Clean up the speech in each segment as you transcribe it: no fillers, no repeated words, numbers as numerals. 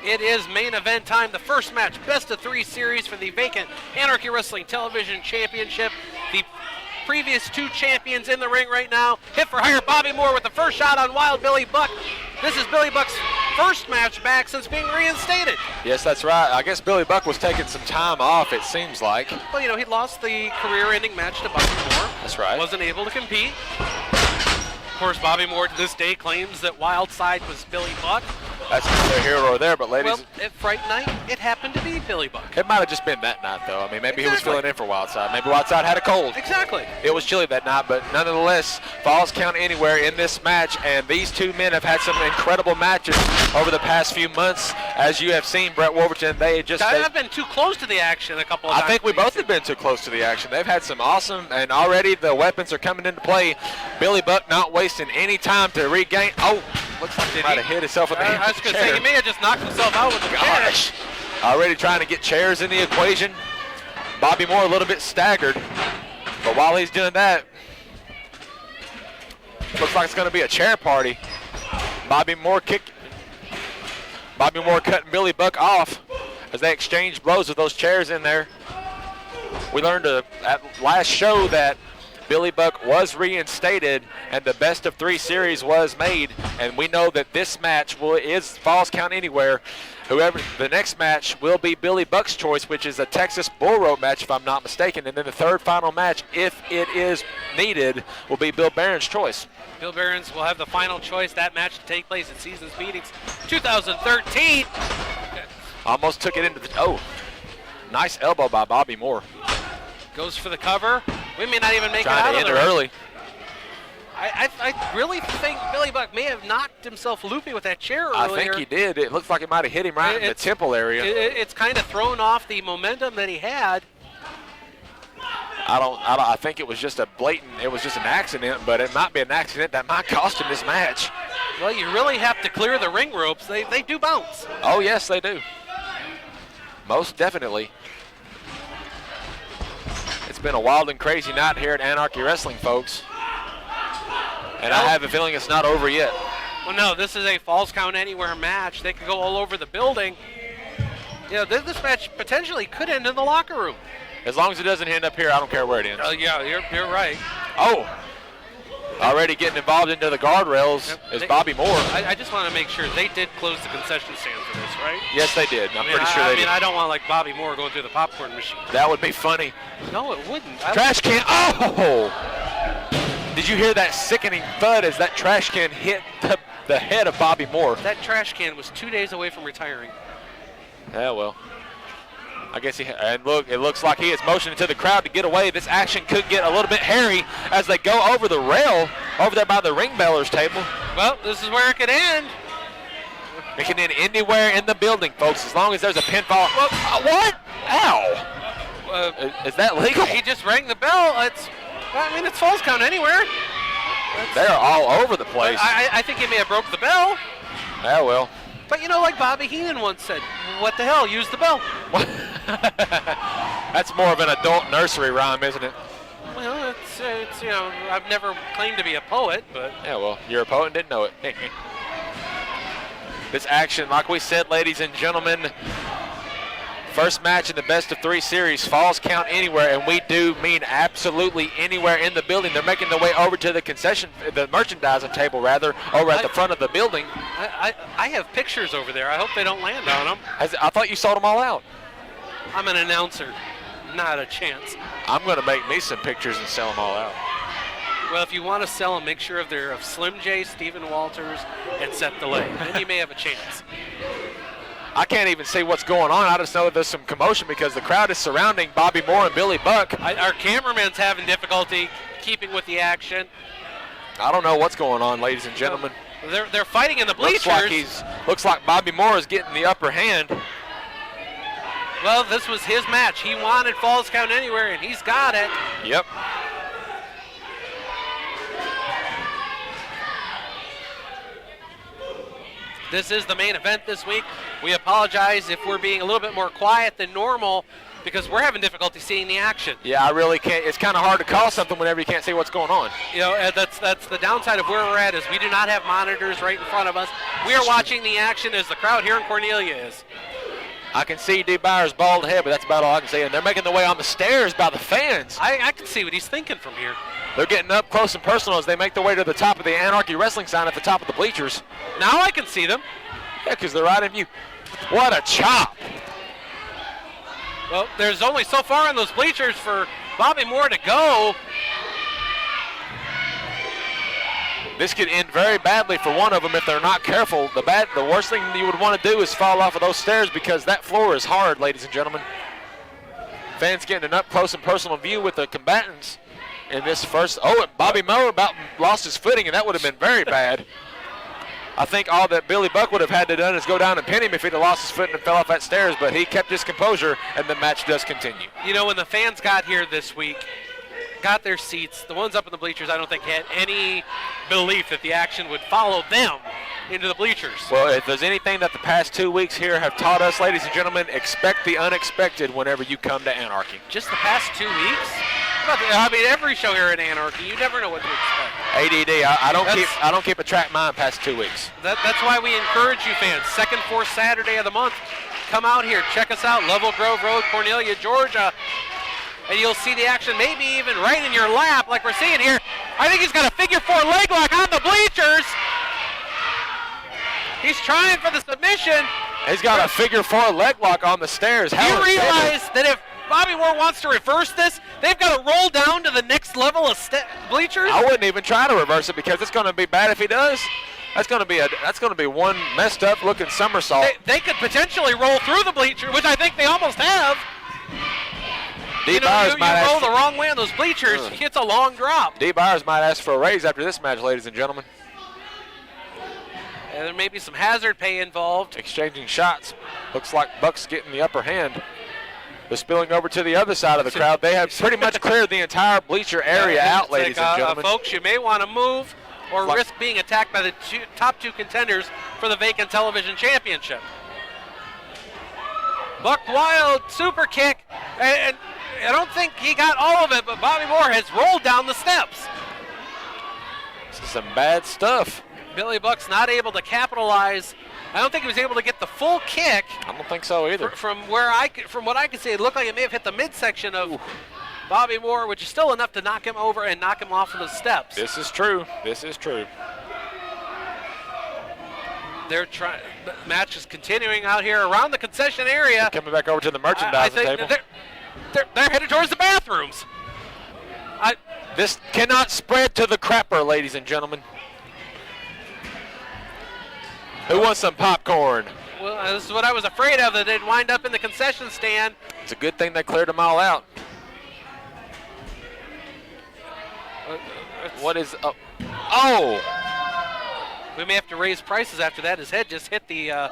It is main event time. The first match, best of 3 series for the vacant Anarchy Wrestling Television Championship. The previous 2 champions in the ring right now. Hit for hire Bobby Moore with the first shot on Wild Billy Buck. This is Billy Buck's first match back since being reinstated. Yes, that's right. I guess Billy Buck was taking some time off, it seems like. Well, you know, he lost the career-ending match to Bobby Moore. That's right. Wasn't able to compete. Of course, Bobby Moore to this day claims that Wildside was Billy Buck. That's neither here or there, but ladies... Well, at Fright Night, it happened to be Billy Buck. It might have just been that night, though. I mean, maybe he was filling in for Wildside. Maybe Wildside had a cold. Exactly. It was chilly that night, but nonetheless, Falls Count Anywhere in this match, and these 2 men have had some incredible matches over the past few months. As you have seen, Brett Wolverton, I've been too close to the action a couple of times. I think we both have been too close to the action. They've had some awesome, and already the weapons are coming into play. Billy Buck not wasting any time to regain. Oh, looks like he might have hit himself with the I was going to say, he may have just knocked himself out with the Gosh. Already trying to get chairs in the equation. Bobby Moore a little bit staggered, but while he's doing that, looks like it's going to be a chair party. Bobby Moore cutting Billy Buck off as they exchange blows with those chairs in there. We learned at last show that Billy Buck was reinstated and the best of 3 series was made, and we know that this match is Falls Count Anywhere. Whoever the next match will be Billy Buck's choice, which is a Texas Bull Rope match if I'm not mistaken, and then the third final match, if it is needed, will be Bill Barron's choice. Bill Barron's will have the final choice. That match to take place at Seasons Meetings 2013. Almost took it into the, oh, nice elbow by Bobby Moore. Goes for the cover. We may not even make Trying it out to of enter the ring. early. I really think Billy Buck may have knocked himself loopy with that chair earlier. I think he did. It looked like it might have hit him right in the temple area. It's kind of thrown off the momentum that he had. I think it was just an accident, but it might be an accident that might cost him this match. Well, you really have to clear the ring ropes. They do bounce. Oh, yes, they do. Most definitely. It's been a wild and crazy night here at Anarchy Wrestling, folks. And I have a feeling it's not over yet. Well, no, this is a Falls Count Anywhere match. They could go all over the building. You know, this match potentially could end in the locker room. As long as it doesn't end up here, I don't care where it ends. Yeah, you're right. Oh, already getting involved into the guardrails is Bobby Moore. I just want to make sure they did close the concession stand for this, right? Yes, they did. I'm pretty sure they did. I don't want like Bobby Moore going through the popcorn machine. That would be funny. No, it wouldn't. Trash can. Oh! Did you hear that sickening thud as that trash can hit the head of Bobby Moore? That trash can was 2 days away from retiring. Yeah, well. I guess and look, it looks like he is motioning to the crowd to get away. This action could get a little bit hairy as they go over the rail over there by the ring beller's table. Well, this is where it could end. It can end anywhere in the building, folks, as long as there's a pinfall. Well, what? Ow! Is that legal? He just rang the bell. It's Falls Count Anywhere. They're all over the place. I think he may have broke the bell. Yeah, well. But you know, like Bobby Heenan once said, what the hell, use the bell. That's more of an adult nursery rhyme, isn't it? Well, it's you know, I've never claimed to be a poet, but. Yeah, well, you're a poet and didn't know it. This action, like we said, ladies and gentlemen, first match in the best of 3 series, Falls Count Anywhere, and we do mean absolutely anywhere in the building. They're making their way over to the merchandising table, rather, over at the front of the building. I have pictures over there. I hope they don't land on them. I thought you sold them all out. I'm an announcer. Not a chance. I'm going to make me some pictures and sell them all out. Well, if you want to sell them, make sure they're of Slim J, Stephen Walters, and Seth DeLay. Then you may have a chance. I can't even see what's going on. I just know there's some commotion because the crowd is surrounding Bobby Moore and Billy Buck. Our cameraman's having difficulty keeping with the action. I don't know what's going on, ladies and gentlemen. They're fighting in the bleachers. Looks like Bobby Moore is getting the upper hand. Well, this was his match. He wanted Falls Count Anywhere, and he's got it. Yep. This is the main event this week. We apologize if we're being a little bit more quiet than normal because we're having difficulty seeing the action. Yeah, I really can't. It's kind of hard to call something whenever you can't see what's going on. You know, that's the downside of where we're at is we do not have monitors right in front of us. We are watching the action as the crowd here in Cornelia is. I can see Dee Byers' bald head, but that's about all I can see. And they're making their way on the stairs by the fans. I can see what he's thinking from here. They're getting up close and personal as they make their way to the top of the Anarchy Wrestling sign at the top of the bleachers. Now I can see them. Yeah, because they're right in view. What a chop. Well, there's only so far in those bleachers for Bobby Moore to go. This could end very badly for one of them if they're not careful. The worst thing you would want to do is fall off of those stairs because that floor is hard, ladies and gentlemen. Fans getting an up close and personal view with the combatants in this first. Oh, Bobby Moore about lost his footing, and that would have been very bad. I think all that Billy Buck would have had to done is go down and pin him if he'd have lost his foot and fell off that stairs, but he kept his composure, and the match does continue. You know, when the fans got here this week, got their seats, the ones up in the bleachers, I don't think had any belief that the action would follow them into the bleachers. Well, if there's anything that the past 2 weeks here have taught us, ladies and gentlemen, expect the unexpected whenever you come to Anarchy. Just the past 2 weeks? I mean, every show here at Anarchy, you never know what to expect. ADD, I don't keep a track mind past 2 weeks. That's why we encourage you fans. Second, fourth Saturday of the month, come out here, check us out, Level Grove Road, Cornelia, Georgia, and you'll see the action maybe even right in your lap like we're seeing here. I think he's got a figure four leg lock on the bleachers. He's trying for the submission. He's got a figure four leg lock on the stairs. Do you realize that if Bobby Moore wants to reverse this, they've got to roll down to the next level of bleachers? I wouldn't even try to reverse it because it's going to be bad if he does. That's going to be one messed up looking somersault. They could potentially roll through the bleacher, which I think they almost have. Dee Byers might roll the wrong way on those bleachers, it's a long drop. Dee Byers might ask for a raise after this match, ladies and gentlemen. And there may be some hazard pay involved. Exchanging shots. Looks like Buck's getting the upper hand. They're spilling over to the other side of the crowd. They have pretty much cleared the entire bleacher area out, ladies and gentlemen. Folks, you may want to move or risk being attacked by the top two contenders for the vacant television championship. Buck Wild super kick, and I don't think he got all of it, but Bobby Moore has rolled down the steps. This is some bad stuff. Billy Buck's not able to capitalize. I don't think he was able to get the full kick. I don't think so either. From what I could see, it looked like it may have hit the midsection of Bobby Moore, which is still enough to knock him over and knock him off of the steps. This is true. This is true. They're trying. The match is continuing out here around the concession area. Coming back over to the merchandising table. They're headed towards the bathrooms. This cannot spread to the crapper, ladies and gentlemen. Who wants some popcorn? Well, this is what I was afraid of, that they'd wind up in the concession stand. It's a good thing they cleared them all out. What is up? Oh! We may have to raise prices after that. His head just hit the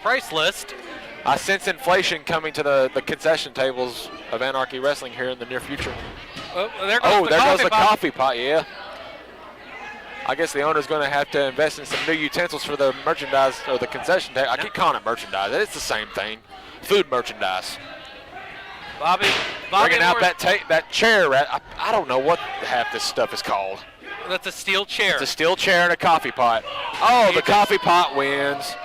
price list. I sense inflation coming to the concession tables of Anarchy Wrestling here in the near future. There goes the coffee pot, yeah. I guess the owner's going to have to invest in some new utensils for the merchandise or the concession table. I keep calling it merchandise. It's the same thing. Food merchandise. Bobby bringing out that chair. I don't know what half this stuff is called. That's a steel chair. It's a steel chair and a coffee pot. Oh, the coffee pot wins.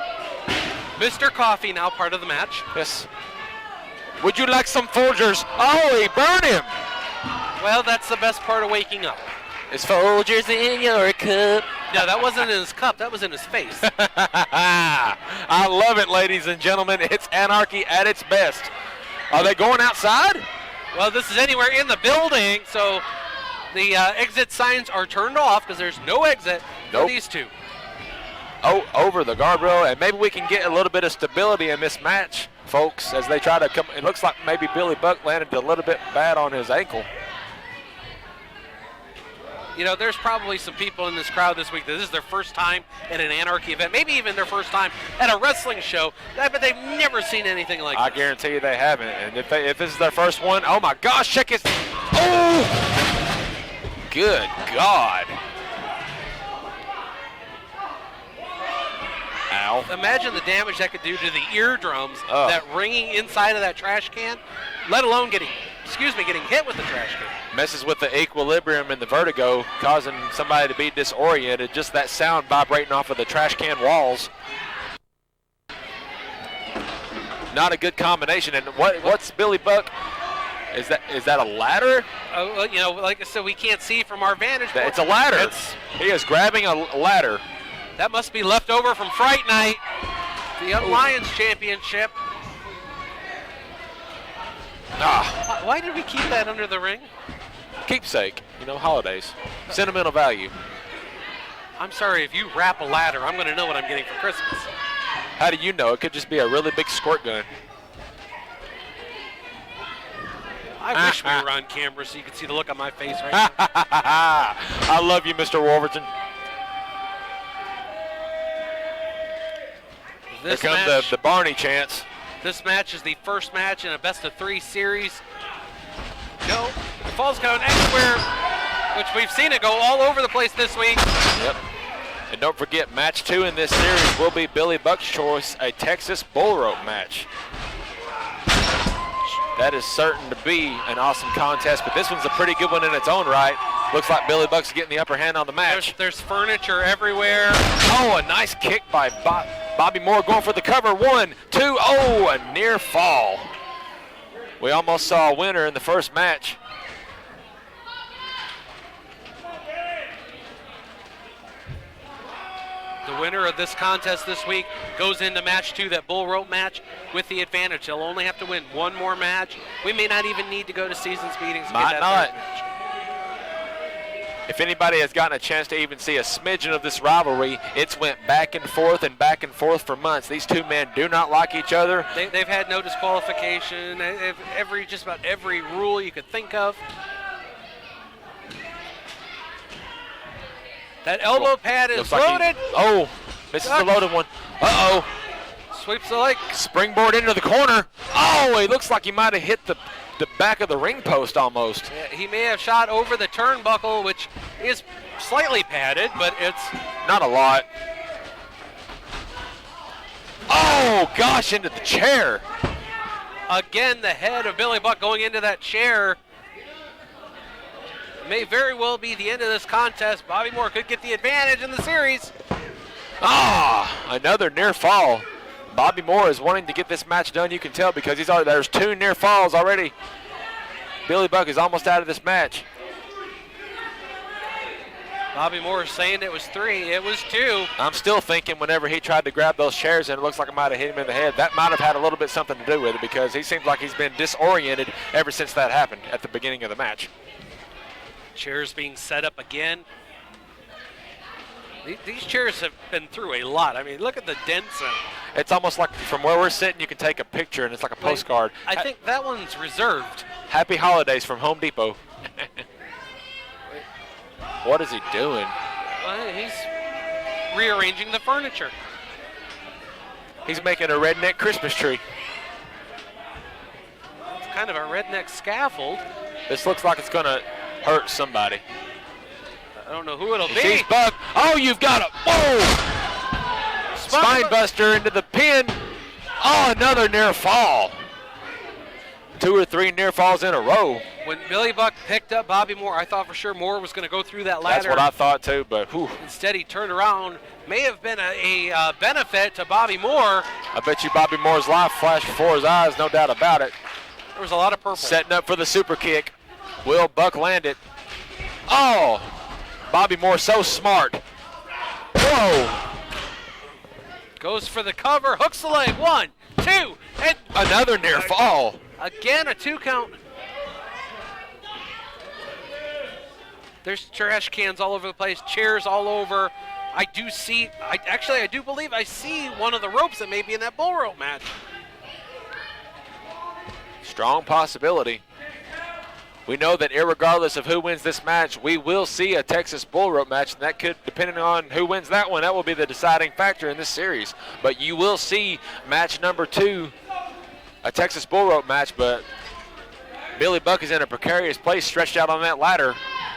Mr. Coffee now part of the match. Yes. Would you like some Folgers? Oh, he burned him. Well, that's the best part of waking up. Is Folgers in your cup? No, that wasn't in his cup. That was in his face. I love it, ladies and gentlemen. It's Anarchy at its best. Are they going outside? Well, this is anywhere in the building, so the exit signs are turned off because there's no exit for these two. Oh, over the guardrail, and maybe we can get a little bit of stability in this match, folks, as they try to come. It looks like maybe Billy Buck landed a little bit bad on his ankle. You know, there's probably some people in this crowd this week that this is their first time at an Anarchy event, maybe even their first time at a wrestling show, but they've never seen anything like this. I guarantee you they haven't. And if this is their first one, oh my gosh, check his. Oh! Good God. Ow. Imagine the damage that could do to the eardrums, that ringing inside of that trash can, let alone getting getting hit with the trash can. Messes with the equilibrium and the vertigo, causing somebody to be disoriented. Just that sound vibrating off of the trash can walls. Not a good combination. And what's Billy Buck? Is that a ladder? You know, like I said, we can't see from our vantage point. It's a ladder. He is grabbing a ladder. That must be left over from Fright Night, the Young Lions Championship. Why did we keep that under the ring? Keepsake, you know, holidays. Sentimental value. I'm sorry, if you wrap a ladder, I'm going to know what I'm getting for Christmas. How do you know? It could just be a really big squirt gun. I wish we were on camera so you could see the look on my face right now. I love you, Mr. Wolverton. Here comes the Barney chants. This match is the first match in a best-of-3 series. No, the Falls Count Anywhere, which we've seen it go all over the place this week. Yep. And don't forget, match 2 in this series will be Billy Buck's choice, a Texas bull rope match. That is certain to be an awesome contest, but this one's a pretty good one in its own right. Looks like Billy Buck's getting the upper hand on the match. There's furniture everywhere. Oh, a nice kick by Bobby Moore going for the cover. 1, 2, oh, a near fall. We almost saw a winner in the first match. The winner of this contest this week goes into match 2, that bull rope match, with the advantage. They'll only have to win one more match. We may not even need to go to seasons meetings to get that third match. If anybody has gotten a chance to even see a smidgen of this rivalry, it's went back and forth for months. These two men do not like each other. They've had no disqualification, just about every rule you could think of. That elbow pad is loaded. This is the loaded one. Uh-oh. Sweeps the leg. Springboard into the corner. Oh, he looks like he might have hit the back of the ring post almost. Yeah, he may have shot over the turnbuckle, which is slightly padded, but it's not a lot. Oh, gosh, into the chair. Again, the head of Billy Buck going into that chair. May very well be the end of this contest. Bobby Moore could get the advantage in the series. Another near fall. Bobby Moore is wanting to get this match done. You can tell because there's 2 near falls already. Billy Buck is almost out of this match. Bobby Moore is saying it was 3. It was 2. I'm still thinking whenever he tried to grab those chairs and it looks like it might have hit him in the head, that might have had a little bit something to do with it because he seems like he's been disoriented ever since that happened at the beginning of the match. Chairs being set up again. These chairs have been through a lot. I mean, look at the dents in them. It's almost like from where we're sitting, you can take a picture and it's like a postcard. I think that one's reserved. Happy holidays from Home Depot. What is he doing? He's rearranging the furniture. He's making a redneck Christmas tree. It's kind of a redneck scaffold. This looks like it's going to hurt somebody. I don't know who it'll be. He's Buck. Oh, you've got a spine buster into the pin. Oh, another near fall. 2 or 3 near falls in a row. When Billy Buck picked up Bobby Moore, I thought for sure Moore was going to go through that ladder. That's what I thought too, but whew. Instead, he turned around. May have been a benefit to Bobby Moore. I bet you Bobby Moore's life flashed before his eyes, no doubt about it. There was a lot of purple. Setting up for the super kick. Will Buck land it? Oh, Bobby Moore so smart. Whoa. Goes for the cover, hooks the leg. 1, 2, and another near fall. Again, a 2 count. There's trash cans all over the place, chairs all over. I do believe I see one of the ropes that may be in that bull rope match. Strong possibility. We know that irregardless of who wins this match, we will see a Texas bull rope match, and that could, depending on who wins that one, that will be the deciding factor in this series. But you will see match number 2, a Texas bull rope match, but Billy Buck is in a precarious place, stretched out on that ladder,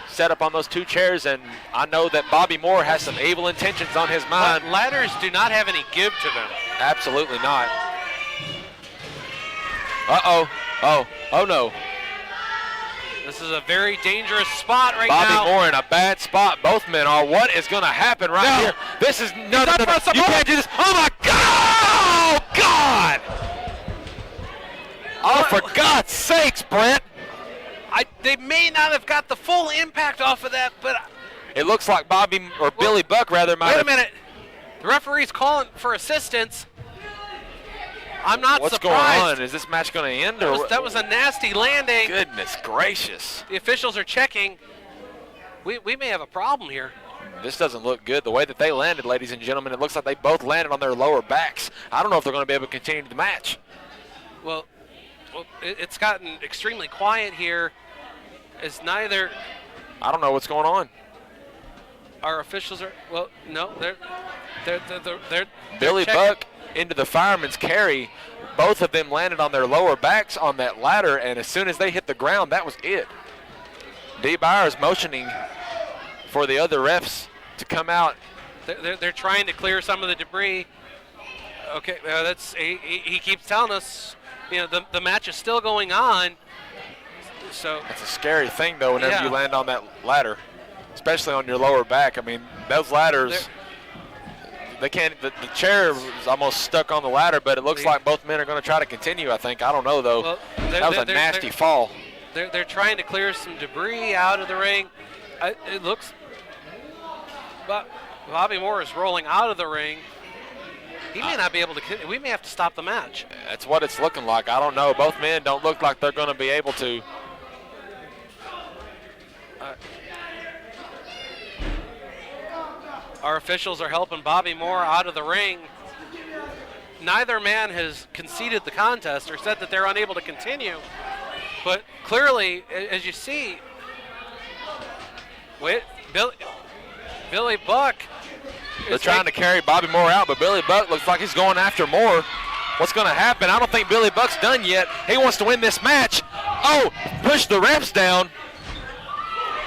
set up on those 2 chairs, and I know that Bobby Moore has some evil intentions on his mind. But ladders do not have any give to them. Absolutely not. Uh-oh. Oh no. This is a very dangerous spot right Bobby now. Moore in a bad spot. Both men are. What is going to happen right here? This is no. You can't do this. Oh my God! Oh God! Oh, for God's sakes, Brent! They may not have got the full impact off of that, but it looks like Billy Buck rather might have. Wait a minute. The referee's calling for assistance. I'm not What's surprised. going on? Is this match going to end? That was a nasty landing. Goodness gracious. The officials are checking. We may have a problem here. This doesn't look good. The way that they landed, ladies and gentlemen, it looks like they both landed on their lower backs. I don't know if they're going to be able to continue the match. Well, it's gotten extremely quiet here as neither. I don't know what's going on. Our officials are, well, no, they're Billy checking. Buck into the fireman's carry. Both of them landed on their lower backs on that ladder, and as soon as they hit the ground, that was it. Dee Byers motioning for the other refs to come out. They're trying to clear some of the debris. Okay, he keeps telling us, the match is still going on. So that's a scary thing, though, whenever you land on that ladder, especially on your lower back. I mean, those ladders. They can't. The chair is almost stuck on the ladder, but it looks like both men are going to try to continue. I think. I don't know though. Well, that was a nasty fall. They're trying to clear some debris out of the ring. It looks. But Bobby Moore is rolling out of the ring. He may not be able to. We may have to stop the match. That's what it's looking like. I don't know. Both men don't look like they're going to be able to. Our officials are helping Bobby Moore out of the ring. Neither man has conceded the contest or said that they're unable to continue. But clearly, as you see, Billy Buck. They're trying to carry Bobby Moore out, but Billy Buck looks like he's going after Moore. What's going to happen? I don't think Billy Buck's done yet. He wants to win this match. Oh, push the refs down.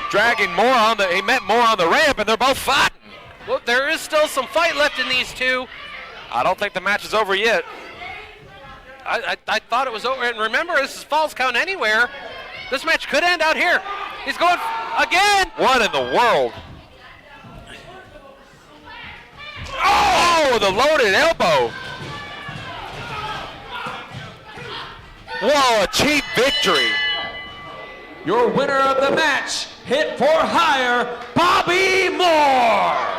Dragging Moore on he met Moore on the ramp, and they're both fighting. Well, there is still some fight left in these two. I don't think the match is over yet. I thought it was over. And remember, this is Falls Count Anywhere. This match could end out here. He's going again. What in the world? Oh, the loaded elbow. Whoa, a cheap victory. Your winner of the match, hit for hire, Bobby Moore.